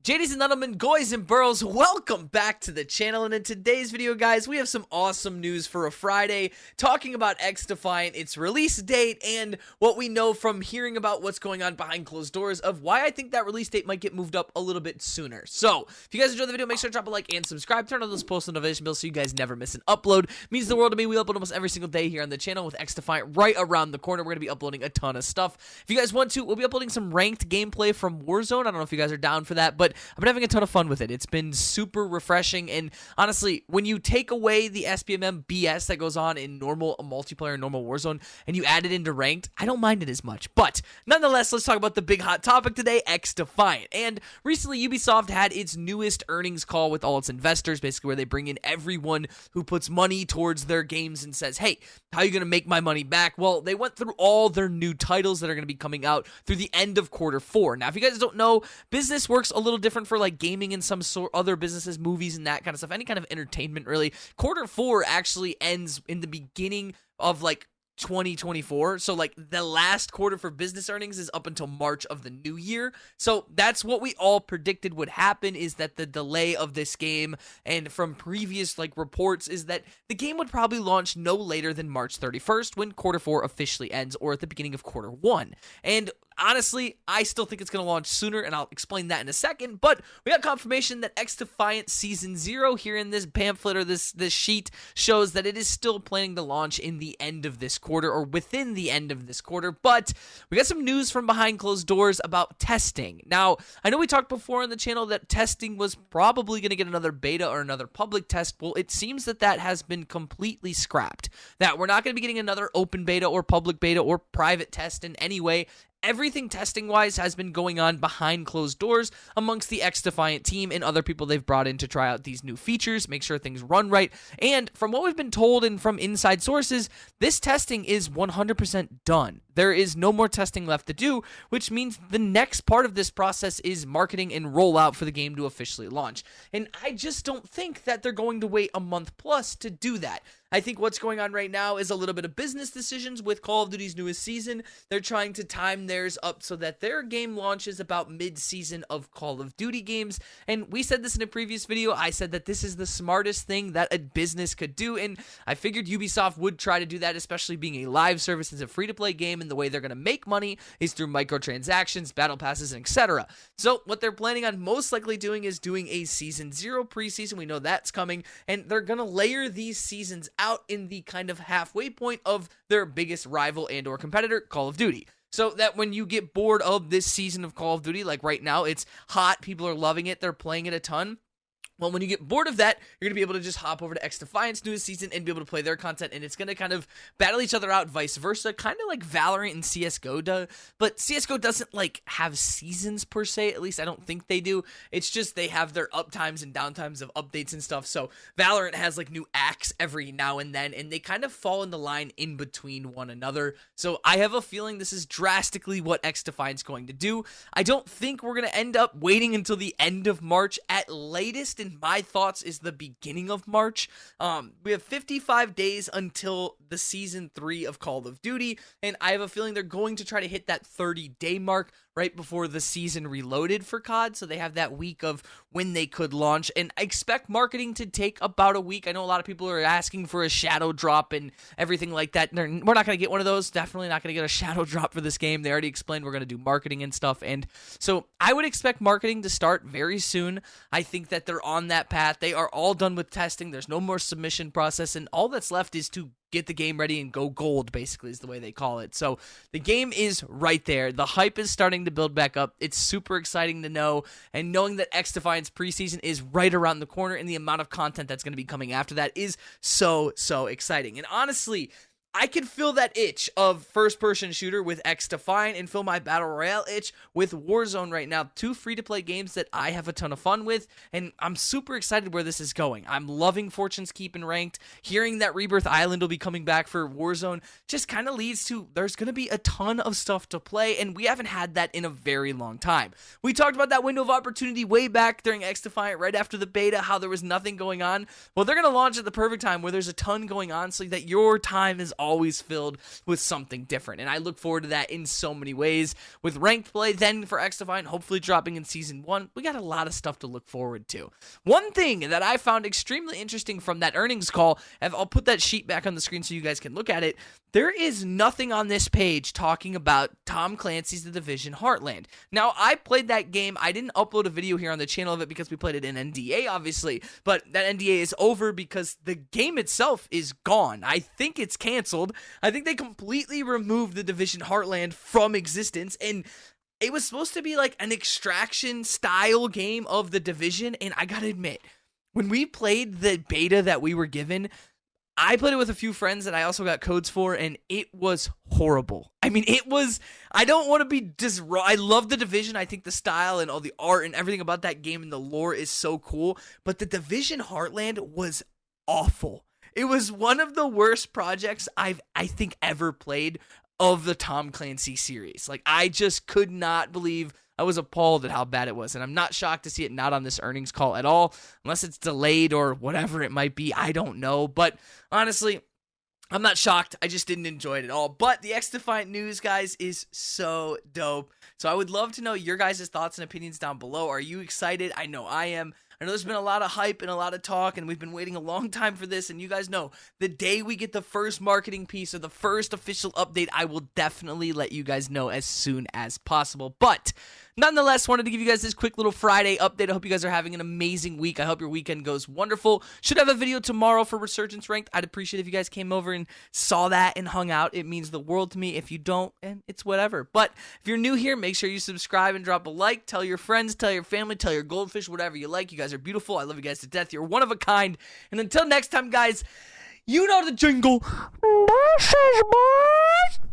JDs and gentlemen, guys and burls, welcome back to the channel, and in today's video, guys, we have some awesome news for a Friday, talking about XDefiant, its release date, and what we know from hearing about what's going on behind closed doors of why I think that release date might get moved up a little bit sooner. So, if you guys enjoyed the video, make sure to drop a like and subscribe, turn on those post notification bells so you guys never miss an upload. It means the world to me. We upload almost every single day here on the channel with XDefiant right around the corner. We're going to be uploading a ton of stuff. If you guys want to, we'll be uploading some ranked gameplay from Warzone. I don't know if you guys are down for that, but I've been having a ton of fun with it. It's been super refreshing, and honestly, when you take away the SBMM BS that goes on in normal multiplayer, normal Warzone, and you add it into ranked, I don't mind it as much. But nonetheless, let's talk about the big hot topic today, XDefiant. And recently, Ubisoft had its newest earnings call with all its investors, basically where they bring in everyone who puts money towards their games and says, hey, how are you going to make my money back? Well, they went through all their new titles that are going to be coming out through the end of Q4. Now, if you guys don't know, business works a little different for like gaming and some sort other businesses, movies and that kind of stuff, any kind of entertainment really. Q4 actually ends in the beginning of like 2024, so like the last quarter for business earnings is up until March of the new year. So that's what we all predicted would happen, is that the delay of this game, and from previous like reports, is that the game would probably launch no later than March 31st when Q4 officially ends, or at the beginning of Q1. And honestly, I still think it's going to launch sooner, and I'll explain that in a second, but we got confirmation that XDefiant Season 0 here in this pamphlet, or this sheet, shows that it is still planning to launch in the end of this quarter, or within the end of this quarter. But we got some news from behind closed doors about testing. Now, I know we talked before on the channel that testing was probably going to get another beta or another public test. Well, it seems that that has been completely scrapped, that we're not going to be getting another open beta or public beta or private test in any way. Everything testing-wise has been going on behind closed doors amongst the XDefiant team and other people they've brought in to try out these new features, make sure things run right. And from what we've been told and from inside sources, this testing is 100% done. There is no more testing left to do, which means the next part of this process is marketing and rollout for the game to officially launch. And I just don't think that they're going to wait a month plus to do that. I think what's going on right now is a little bit of business decisions with Call of Duty's newest season. They're trying to time theirs up so that their game launches about mid-season of Call of Duty games. And we said this in a previous video. I said that this is the smartest thing that a business could do, and I figured Ubisoft would try to do that, especially being a live service. It's a free-to-play game, and the way they're going to make money is through microtransactions, battle passes, and etc. So what they're planning on most likely doing is doing a Season 0 preseason. We know that's coming, and they're going to layer these seasons out in the kind of halfway point of their biggest rival and or competitor, Call of Duty. So that when you get bored of this season of Call of Duty, like right now, it's hot, people are loving it, they're playing it a ton. Well, when you get bored of that, you're going to be able to just hop over to XDefiant's newest season and be able to play their content, and it's going to kind of battle each other out, vice versa, kind of like Valorant and CSGO does. But CSGO doesn't like have seasons per se, at least I don't think they do. It's just they have their uptimes and downtimes of updates and stuff. So Valorant has like new acts every now and then, and they kind of fall in the line in between one another. So I have a feeling this is drastically what XDefiant's going to do. I don't think we're going to end up waiting until the end of March at latest. In my thoughts is the beginning of March. We have 55 days until the Season 3 of Call of Duty, and I have a feeling they're going to try to hit that 30-day mark right before the season reloaded for COD, so they have that week of when they could launch, and I expect marketing to take about a week. I know a lot of people are asking for a shadow drop and everything like that. We're not going to get one of those. Definitely not going to get a shadow drop for this game. They already explained we're going to do marketing and stuff, and so I would expect marketing to start very soon. I think that they're on that path. They are all done with testing. There's no more submission process, and all that's left is to get the game ready and go gold, basically, is the way they call it. So the game is right there. The hype is starting to build back up. It's super exciting to know, and knowing that XDefiant's preseason is right around the corner, and the amount of content that's going to be coming after that is so exciting. And honestly, I can feel that itch of first-person shooter with XDefiant and feel my Battle Royale itch with Warzone right now. Two free-to-play games that I have a ton of fun with, and I'm super excited where this is going. I'm loving Fortune's Keep and Ranked. Hearing that Rebirth Island will be coming back for Warzone just kind of leads to there's going to be a ton of stuff to play, and we haven't had that in a very long time. We talked about that window of opportunity way back during XDefiant, right after the beta, how there was nothing going on. Well, they're going to launch at the perfect time where there's a ton going on so that your time is always filled with something different, and I look forward to that in so many ways. With ranked play, then for XDefiant, hopefully dropping in Season 1, we got a lot of stuff to look forward to. One thing that I found extremely interesting from that earnings call, and I'll put that sheet back on the screen so you guys can look at it, there is nothing on this page talking about Tom Clancy's The Division Heartland. Now, I played that game. I didn't upload a video here on the channel of it because we played it in NDA, obviously, but that NDA is over because the game itself is gone. I think it's canceled. I think they completely removed The Division Heartland from existence, and it was supposed to be like an extraction style game of The Division, and I gotta admit, when we played the beta that we were given, I played it with a few friends that I also got codes for, and it was horrible. I mean, I don't want to be just raw. I love The Division. I think the style and all the art and everything about that game and the lore is so cool, but The Division Heartland was awful. It was one of the worst projects I think ever played of the Tom Clancy series. Like, I just could not believe, I was appalled at how bad it was, and I'm not shocked to see it not on this earnings call at all, unless it's delayed or whatever it might be. I don't know, but honestly, I'm not shocked. I just didn't enjoy it at all. But the XDefiant news, guys, is so dope. So I would love to know your guys' thoughts and opinions down below. Are you excited? I know I am. I know there's been a lot of hype and a lot of talk, and we've been waiting a long time for this, and you guys know, the day we get the first marketing piece or the first official update, I will definitely let you guys know as soon as possible. But nonetheless, wanted to give you guys this quick little Friday update. I hope you guys are having an amazing week. I hope your weekend goes wonderful. Should have a video tomorrow for Resurgence Ranked. I'd appreciate if you guys came over and saw that and hung out. It means the world to me. If you don't, and it's whatever. But if you're new here, make sure you subscribe and drop a like. Tell your friends, tell your family, tell your goldfish, whatever you like. You guys are beautiful. I love you guys to death. You're one of a kind. And until next time, guys, you know the jingle. This is boys.